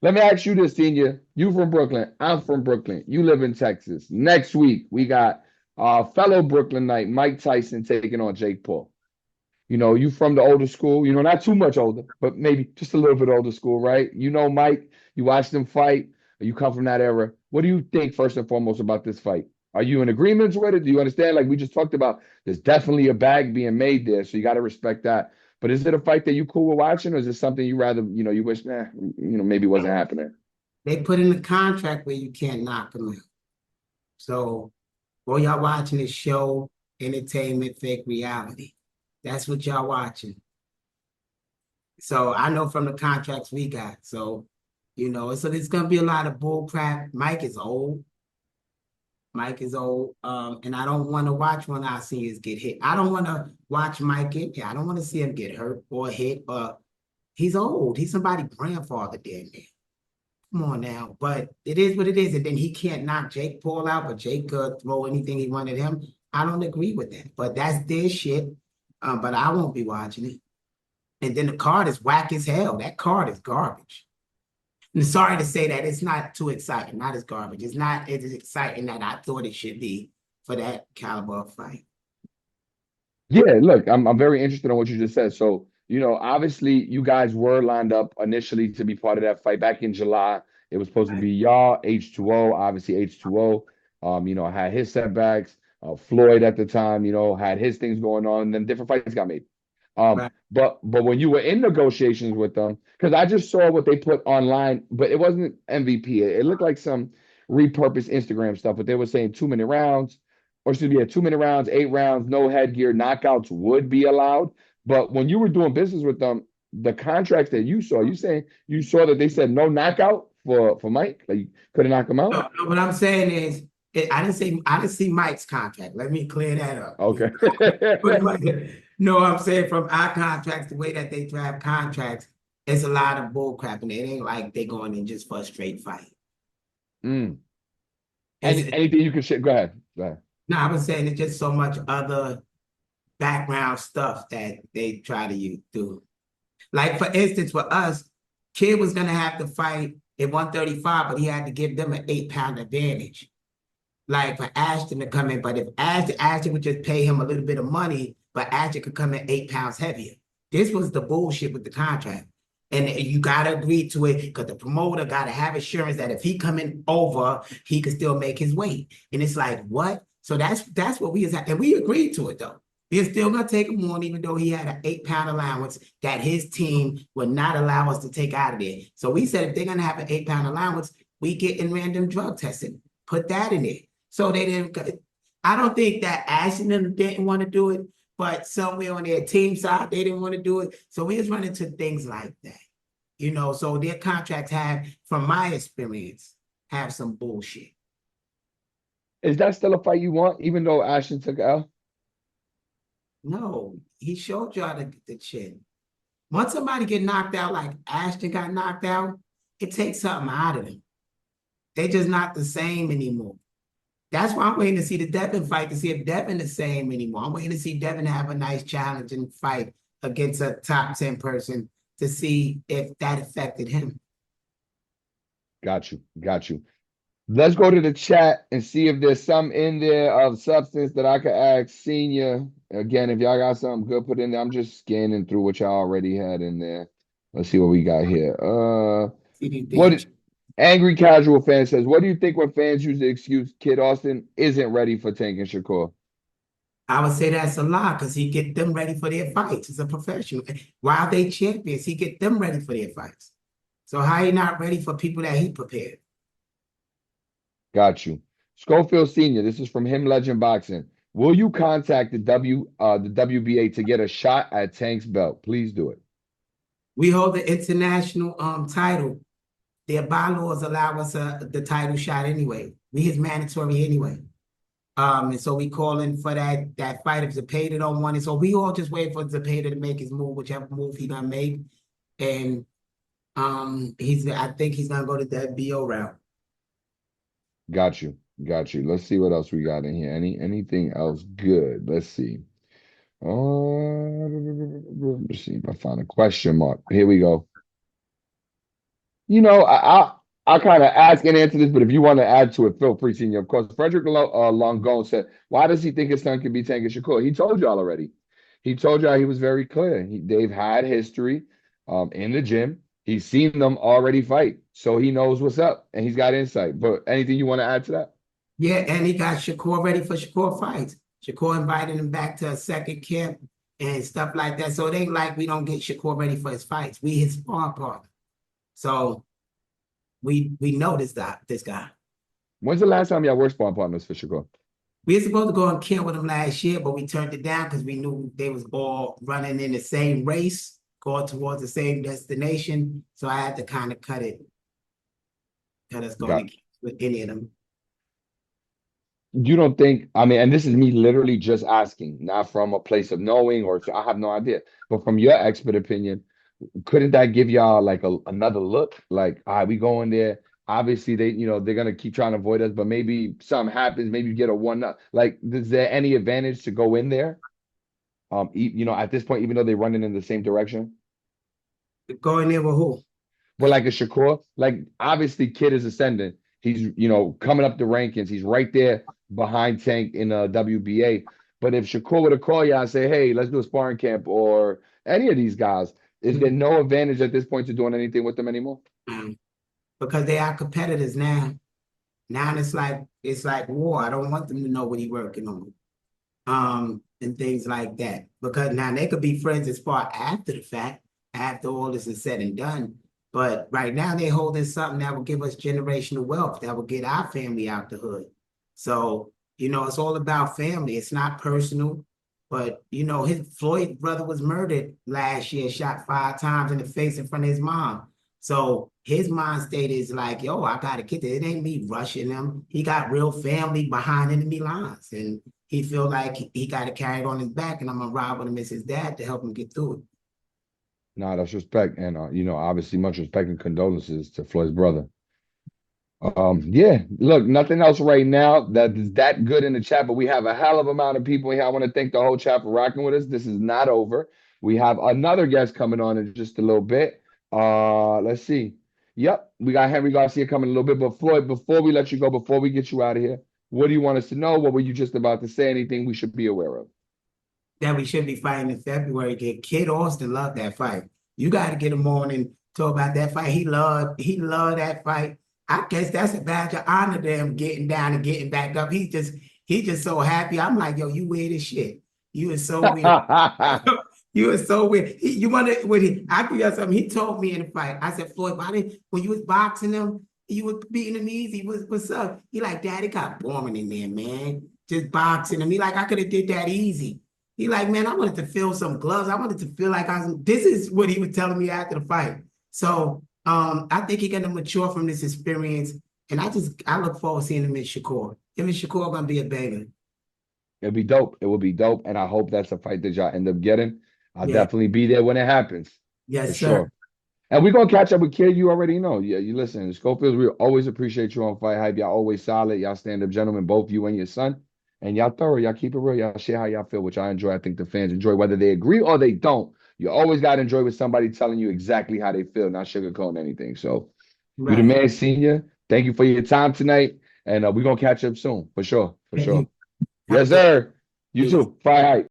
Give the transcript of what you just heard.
Let me ask you this, Senior. You from Brooklyn. I'm from Brooklyn. You live in Texas. Next week, we got our fellow Brooklynite, Mike Tyson, taking on Jake Paul. You know, you from the older school, you know, not too much older, but maybe just a little bit older school, right? You know, Mike, you watched them fight, you come from that era. What do you think, first and foremost, about this fight? Are you in agreement with it? Do you understand? Like we just talked about, there's definitely a bag being made there, so you got to respect that. But is it a fight that you cool with watching, or is it something you rather, you know, you wish, maybe wasn't happening? They put in the contract where you can't knock them out. So while y'all watching this show, entertainment, fake reality. That's what y'all watching. So I know from the contracts we got. So, so there's gonna be a lot of bull crap. Mike is old. Mike is old. And I don't want to watch one of our seniors get hit. I don't want to watch Mike get hit. I don't want to see him get hurt or hit. He's old. He's somebody's grandfather dead man. Come on now. But it is what it is. And then he can't knock Jake Paul out, but Jake could throw anything he wanted him. I don't agree with that. But that's their shit. But I won't be watching it. And then the card is whack as hell. That card is garbage. And sorry to say that it's not too exciting, not as garbage. It's not as exciting that I thought it should be for that caliber of fight. Yeah, look, I'm very interested in what you just said. So, you know, obviously you guys were lined up initially to be part of that fight back in July. It was supposed to Right. be y'all, H2O, obviously H2O, had his setbacks. Floyd at the time, had his things going on, and then different fights got made. Right. But when you were in negotiations with them, because I just saw what they put online, but it wasn't MVP. It looked like some repurposed Instagram stuff, but they were saying 2 minute rounds, or excuse me, 2 minute rounds, 8 rounds, no headgear, knockouts would be allowed. But when you were doing business with them, the contracts that you saw, you saying you saw that they said no knockout for Mike, like you couldn't knock him out. No, what I'm saying is, I didn't see Mike's contract. Let me clear that up. Okay. No, I'm saying from our contracts, the way that they draft contracts, it's a lot of bull crap, and it ain't like they going in just for a straight fight. Mm. It's Anything you can share? Go ahead. Go ahead. No, I was saying it's just so much other background stuff that they try to do. Like for instance, for us, Kid was gonna have to fight at 135, but he had to give them an 8 pound advantage. Like for Ashton to come in, but if Ashton would just pay him a little bit of money, but Ashton could come in 8 pounds heavier. This was the bullshit with the contract. And you gotta agree to it because the promoter gotta have assurance that if he coming over, he could still make his weight. And it's like, what? So that's what we is at. And we agreed to it though. We're still gonna take him on, even though he had an 8 pound allowance that his team would not allow us to take out of there. So we said if they're gonna have an 8 pound allowance, we get in random drug testing. Put that in there. So they didn't. I don't think that Ashton didn't want to do it, but somewhere on their team side they didn't want to do it. So we was running into things like that, So their contracts have, from my experience, have some bullshit. Is that still a fight you want, even though Ashton took L? No, he showed y'all the chin. Once somebody get knocked out, like Ashton got knocked out, it takes something out of them. They just not the same anymore. That's why I'm waiting to see the Devin fight to see if Devin the same anymore. I'm waiting to see Devin have a nice challenge and fight against a top 10 person to see if that affected him. Got you. Got you. Let's go to the chat and see if there's some in there of substance that I could ask Senior. Again, if y'all got something good put in there, I'm just scanning through what y'all already had in there. Let's see what we got here. What Angry Casual Fan says, what do you think when fans use the excuse Kid Austin isn't ready for Tank and Shakur? I would say that's a lie because he get them ready for their fights. He's a professional. While they champions, he get them ready for their fights. So how he not ready for people that he prepared? Got you. Schofield Sr., this is from him Legend Boxing. Will you contact the WBA to get a shot at Tank's belt? Please do it. We hold the international title. Their bylaws allow us the title shot anyway. We is mandatory anyway. And so we calling for that fight if Zepeda don't want it. So we all just wait for Zepeda to make his move, whichever move he gonna make. And I think he's gonna go to the BO route. Got you. Got you. Let's see what else we got in here. Anything else good? Let's see. Let's see if I find a question mark. Here we go. You know, I'll kind of ask and answer this, but if you want to add to it, feel free, Senior. Of course, Frederick Longon said, why does he think his son can be Tank and Shakur? He told y'all already. He told y'all he was very clear. They've had history in the gym. He's seen them already fight. So he knows what's up and he's got insight. But anything you want to add to that? Yeah, and he got Shakur ready for Shakur fights. Shakur invited him back to a second camp and stuff like that. So it ain't like we don't get Shakur ready for his fights. We his sparring partner. So we know this guy. When's the last time y'all were sparring partners for Shakur? We were supposed to go on camp with him last year, but we turned it down because we knew they was all running in the same race, going towards the same destination. So I had to kind of cut us going with any of them. You don't think, I mean, and this is me literally just asking, not from a place of knowing or I have no idea, but from your expert opinion, couldn't that give y'all like another look? Like, all right, we go in there. Obviously, they're gonna keep trying to avoid us, but maybe something happens, maybe you get a one up. Like, is there any advantage to go in there? At this point, even though they're running in the same direction? Going there with who? But like a Shakur, like obviously Kid is ascending. He's coming up the rankings. He's right there behind Tank in WBA. But if Shakur were to call you and say, "Hey, let's do a sparring camp," or any of these guys, is there no advantage at this point to doing anything with them anymore? Because they are competitors now. Now it's like war. I don't want them to know what he's working on. And things like that. Because now they could be friends as far after the fact, after all this is said and done. But right now they're holding something that will give us generational wealth, that will get our family out the hood. So, it's all about family. It's not personal. But, his Floyd brother was murdered last year, shot 5 times in the face in front of his mom. So his mind state is like, yo, I got to get there. It ain't me rushing them. He got real family behind enemy lines. And he feel like he got to carry it on his back. And I'm going to ride with him as his dad to help him get through it. No, that's respect. And, obviously much respect and condolences to Floyd's brother. Yeah, look, nothing else right now that is that good in the chat, but we have a hell of amount of people here. I want to thank the whole chat for rocking with us. This is not over. We have another guest coming on in just a little bit. Let's see. Yep, we got Henry Garcia coming a little bit. But Floyd, before we let you go, before we get you out of here, what do you want us to know? What were you just about to say? Anything we should be aware of? That we should be fighting in February. Kid Austin loved that fight. You got to get him on and talk about that fight. He loved that fight. I guess that's a badge of honor to him getting down and getting back up. He's just so happy. I'm like, yo, you weird as shit. You are so weird. You are so weird. I give you something. He told me in the fight. I said, Floyd, when you was boxing him, you was beating him easy. What's up? He like, Daddy got boring in there, man. Just boxing him. He like, I could have did that easy. He like, man, I wanted to feel some gloves. I wanted to feel like this is what he was telling me after the fight. So I think he's gonna mature from this experience. And I look forward to seeing him in Shakur. Him and Shakur are gonna be a banger. It'll be dope. It will be dope. And I hope that's a fight that y'all end up getting. I'll definitely be there when it happens. Yes, for sir. Sure. And we're gonna catch up with Kid. You already know. Yeah, you listen. Schofield, we always appreciate you on Fight Hype. Y'all always solid. Y'all stand up gentlemen, both you and your son. And y'all thorough. Y'all keep it real. Y'all share how y'all feel, which I enjoy. I think the fans enjoy, whether they agree or they don't. You always got to enjoy with somebody telling you exactly how they feel, not sugarcoating anything. So, you the man, Senior. Thank you for your time tonight. And we're going to catch up soon, for sure. For sure. Yes, sir. You too. Fight Hype.